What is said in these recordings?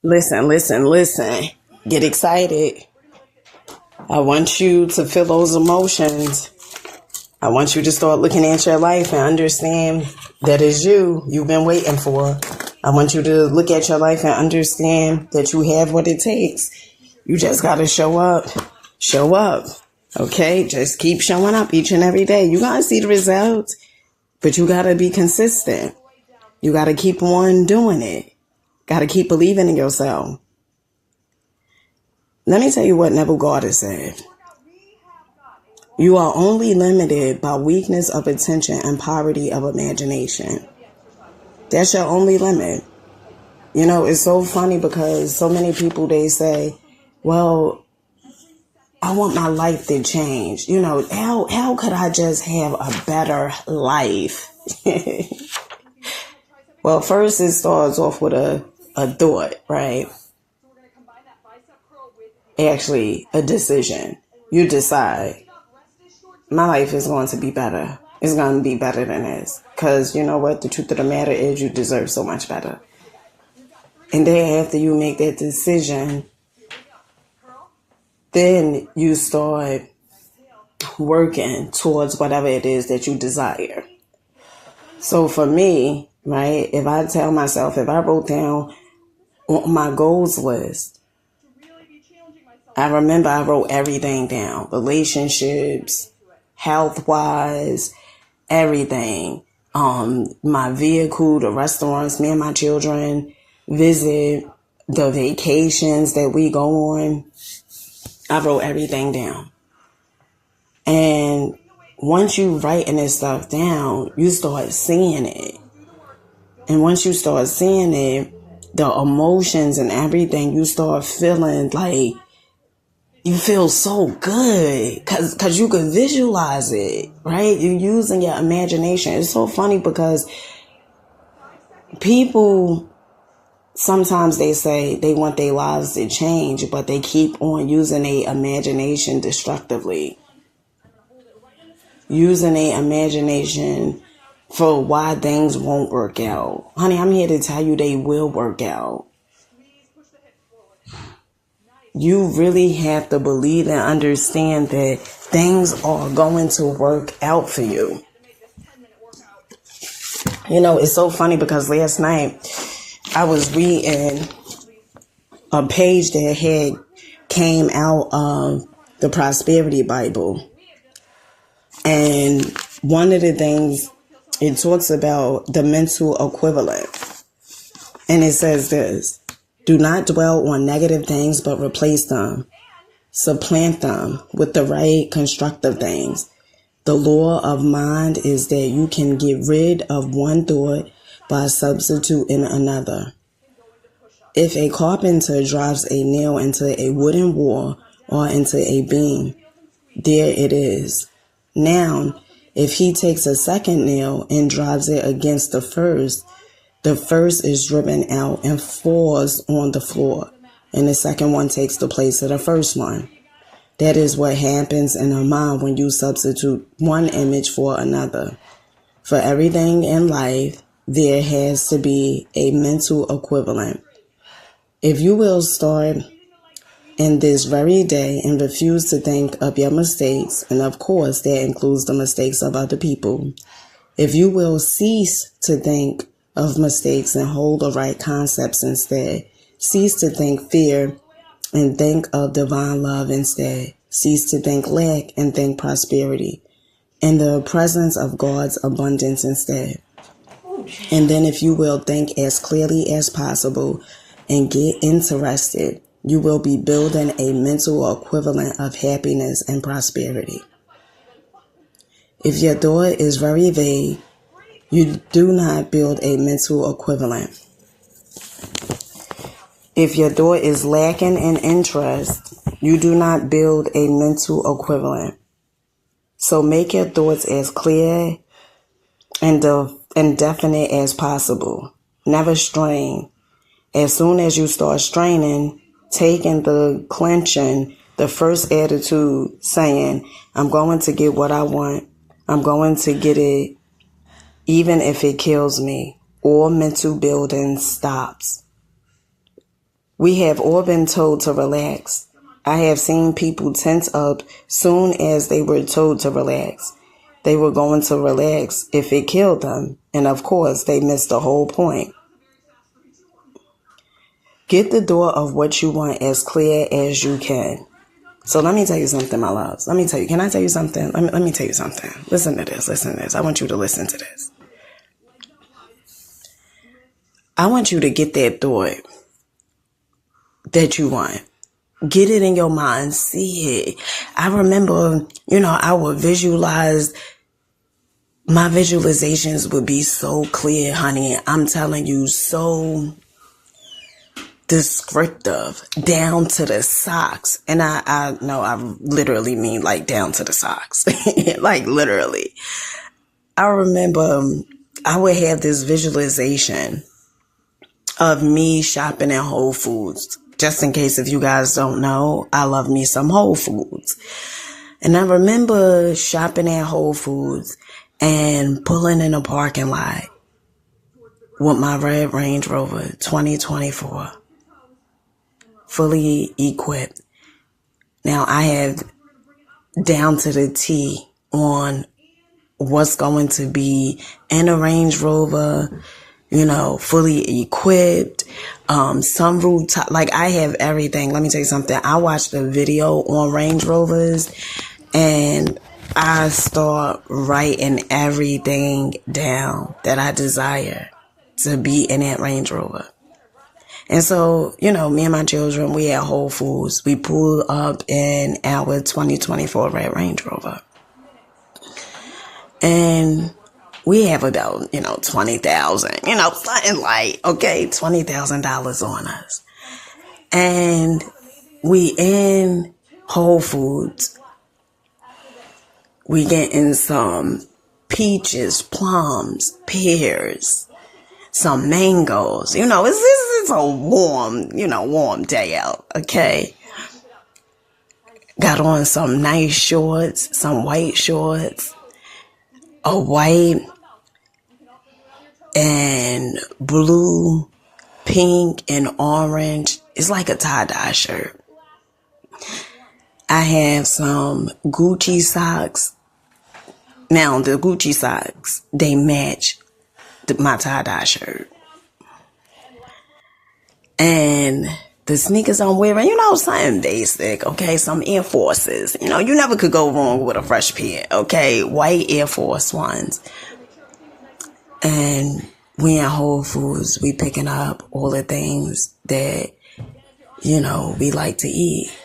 Listen, listen, listen. Get excited. I want you to feel those emotions. I want you to start looking at your life and understand that is you've been waiting for. I want you to look at your life and understand that you have what it takes. You just got to show up. Show up. Okay? Just keep showing up each and every day. You're going to see the results, but you got to be consistent. You got to keep on doing it. Got to keep believing in yourself. Let me tell you what Neville Goddard said. You are only limited by weakness of attention and poverty of imagination. That's your only limit. You know, it's so funny because so many people, they say, well, I want my life to change. You know, how could I just have a better life? Well, first it starts off with a thought, right? Actually, a decision. You decide, my life is going to be better. It's going to be better than this. Because you know what? The truth of the matter is you deserve so much better. And then after you make that decision, then you start working towards whatever it is that you desire. So for me, right, if I tell myself, if I wrote down on my goals list, I remember I wrote everything down. Relationships, health-wise, everything. My vehicle, the restaurants, me and my children visit, the vacations that we go on. I wrote everything down. And once you writing this stuff down, you start seeing it. And once you start seeing it, the emotions and everything, you start feeling like you feel so good because you can visualize it, right? You're using your imagination. It's so funny because people, sometimes they say they want their lives to change, but they keep on using their imagination destructively. Using their imagination for why things won't work out. Honey, I'm here to tell you they will work out. You really have to believe and understand that things are going to work out for you. You know, it's so funny because last night I was reading a page that had came out of the Prosperity Bible. And one of the things, it talks about the mental equivalent. And it says this: do not dwell on negative things, but replace them. Supplant them with the right constructive things. The law of mind is that you can get rid of one thought by substituting another. If a carpenter drives a nail into a wooden wall or into a beam, there it is. Now, if he takes a second nail and drives it against the first is driven out and falls on the floor, and the second one takes the place of the first one. That is what happens in our mind when you substitute one image for another. For everything in life, there has to be a mental equivalent. If you will start in this very day and refuse to think of your mistakes, and of course that includes the mistakes of other people, if you will cease to think of mistakes and hold the right concepts instead, cease to think fear and think of divine love instead, cease to think lack and think prosperity, in the presence of God's abundance instead. And then if you will think as clearly as possible and get interested, you will be building a mental equivalent of happiness and prosperity. If your thought is very vague, you do not build a mental equivalent. If your thought is lacking in interest, you do not build a mental equivalent. So make your thoughts as clear and definite as possible. Never strain. As soon as you start straining, taking the clenching, the first attitude saying, I'm going to get what I want. I'm going to get it even if it kills me. All mental building stops. We have all been told to relax. I have seen people tense up soon as they were told to relax. They were going to relax if it killed them. And of course, they missed the whole point. Get the door of what you want as clear as you can. So let me tell you something, my loves. Let me tell you. Can I tell you something? Let me tell you something. Listen to this. Listen to this. I want you to listen to this. I want you to get that thought that you want. Get it in your mind. See it. I remember, I would visualize. My visualizations would be so clear, honey. I'm telling you, so descriptive, down to the socks. And I know I literally mean like down to the socks. Like literally. I remember I would have this visualization of me shopping at Whole Foods. Just in case if you guys don't know, I love me some Whole Foods. And I remember shopping at Whole Foods and pulling in a parking lot with my red Range Rover 2024, fully equipped. Now I have down to the T on what's going to be in a Range Rover, fully equipped, sunroof top, like I have everything. Let me tell you something. I watched a video on Range Rovers and I start writing everything down that I desire to be in that Range Rover. And so, me and my children, we at Whole Foods. We pulled up in our 2024 red Range Rover. And we have about, 20,000, something like, okay, $20,000 on us. And we in Whole Foods. We getting some peaches, plums, pears, some mangoes. It's a warm day out, okay? Got on some nice shorts, some white shorts, a white and blue, pink, and orange. It's like a tie-dye shirt. I have some Gucci socks. Now, the Gucci socks, they match my tie-dye shirt. And the sneakers I'm wearing, something basic, okay? Some Air Forces. You never could go wrong with a fresh pair, okay? White Air Force Ones. And we in Whole Foods, we picking up all the things that, we like to eat.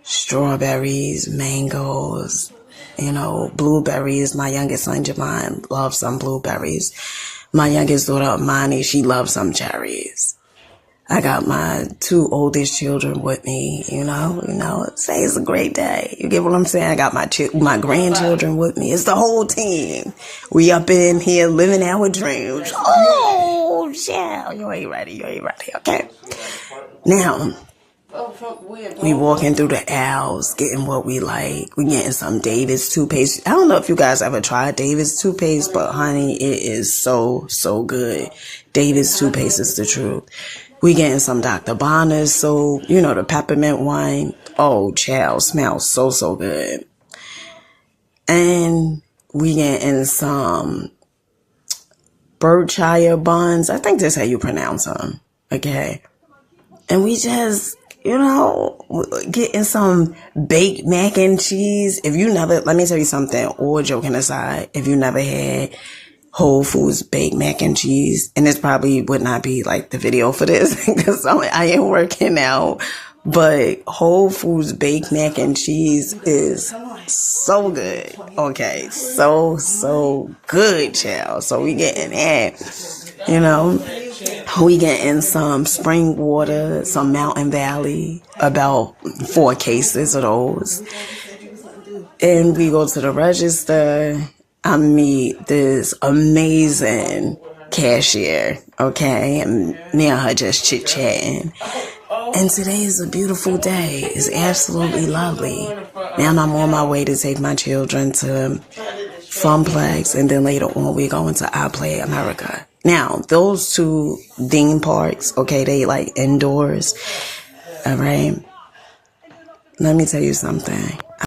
Strawberries, mangoes, blueberries. My youngest son, Javon, loves some blueberries. My youngest daughter, Amani, she loves some cherries. I got my two oldest children with me, say it's a great day. You get what I'm saying? I got my grandchildren with me. It's the whole team. We up in here living our dreams. Oh, yeah. You ain't ready, okay? Now, we walking through the aisles, getting what we like. We getting some David's toothpaste. I don't know if you guys ever tried David's toothpaste, but honey, it is so, so good. David's toothpaste is the truth. We getting some Dr. Bonner's soap, the peppermint wine. Oh, child, smells so, so good. And we getting some Berkshire buns. I think that's how you pronounce them. Okay. And we just, getting some baked mac and cheese. Let me tell you something, all joking aside, if you never had Whole Foods baked mac and cheese, and this probably would not be like the video for this because I am working out, but Whole Foods baked mac and cheese is so good. Okay, so good, child. So we getting that, we getting some spring water, some Mountain Valley, about 4 cases of those, and we go to the register. I meet this amazing cashier, okay? And me and her just chit-chatting. And today is a beautiful day. It's absolutely lovely. Now I'm on my way to take my children to Funplex, and then later on we're going to I Play America. Now, those two theme parks, okay, they like indoors. All right. Let me tell you something.